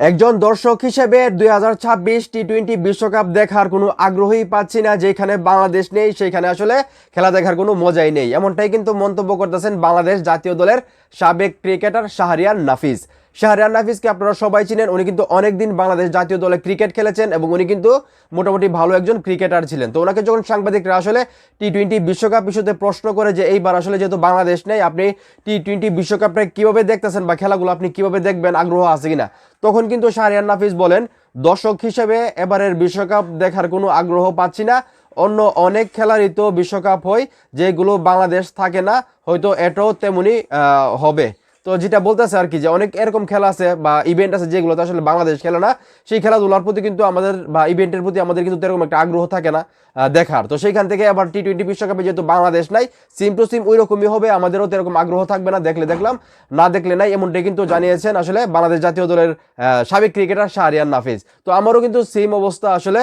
একজন দর্শক হিসেবে 2026 টি-20 বিশ্বকাপ দেখার কোনো আগ্রহই পাচ্ছি না। যেখানে বাংলাদেশ নেই সেখানে আসলে খেলা দেখার কোনো মজাই নেই, এমনটাই কিন্তু মন্তব্য করতেছেন বাংলাদেশ জাতীয় দলের সাবেক ক্রিকেটার শাহরিয়ার নাফিস। শাহরিয়ার নাফিসকে আপনারা সবাই চিনেন, উনি কিন্তু অনেকদিন বাংলাদেশ জাতীয় দলে ক্রিকেট খেলেছেন এবং উনি কিন্তু মোটামুটি ভালো একজন ক্রিকেটার ছিলেন। তো ওনাকে যখন সাংবাদিকরা আসলে টি-20 বিশ্বকাপ ইস্যুতে প্রশ্ন করে যে এইবার আসলে যেহেতু বাংলাদেশ নেই, আপনি টি-20 বিশ্বকাপটা কীভাবে দেখতেছেন বা খেলাগুলো আপনি কীভাবে দেখবেন, আগ্রহ আছে কিনা, তখন কিন্তু শাহরিয়ার নাফিস বলেন, দর্শক হিসেবে এবারের বিশ্বকাপ দেখার কোনো আগ্রহ পাচ্ছি না। অন্য অনেক খেলারই তো বিশ্বকাপ হয় যেগুলো বাংলাদেশ থাকে না, হয়তো এটাও তেমনি হবে। তো যেটা বলতেছে আর কি, যে অনেক এরকম খেলা আছে বা ইভেন্ট আছে যেগুলোতে আসলে বাংলাদেশ খেলে না, সেই খেলাধুলার প্রতি কিন্তু আমাদের বা ইভেন্টের প্রতি আমাদের কিন্তু এরকম একটা আগ্রহ থাকে না দেখার। তো সেইখান থেকে আবার টি-20 বিশ্বকাপে যেহেতু বাংলাদেশ নাই, সিম টু সিম ওই রকমই হবে, আমাদেরও তো এরকম আগ্রহ থাকবে না, দেখলে দেখলাম না দেখলে নাই, এমনটাই কিন্তু জানিয়েছেন আসলে বাংলাদেশ জাতীয় দলের সাবেক ক্রিকেটার শাহরিয়ার নাফিস। তো আমারও কিন্তু সেম অবস্থা, আসলে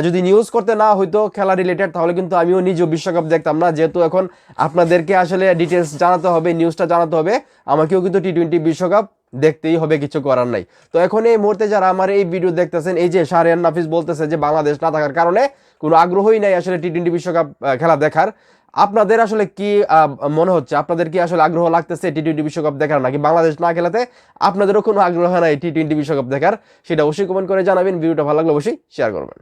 যদি নিউজ করতে না হয়তো খেলা রিলেটেড, তাহলে কিন্তু আমিও নিজেও বিশ্বকাপ দেখতাম না। যেহেতু এখন আপনাদেরকে আসলে ডিটেলস জানাতে হবে, নিউজটা জানাতে হবে, আমাকেও কিন্তু টি-20 বিশ্বকাপ দেখতেই হবে, কিছু করার নাই। তো এখন এই মুহূর্তে যারা আমার এই ভিডিও দেখতেছেন, এই যে শাহরিয়ার নাফিস বলতেছে যে বাংলাদেশ না থাকার কারণে কোনো আগ্রহই নাই আসলে টি-20 বিশ্বকাপ খেলা দেখার, আপনাদের আসলে কি মনে হচ্ছে? আপনাদের কি আসলে আগ্রহ লাগতেছে টি-20 বিশ্বকাপ দেখার, নাকি বাংলাদেশ না খেলাতে আপনাদেরও কোনো আগ্রহ নাই টি-20 বিশ্বকাপ দেখার? সেটা অবশ্যই কমেন্ট করে জানাবেন। ভিডিওটা ভালো লাগলে অবশ্যই শেয়ার করবেন।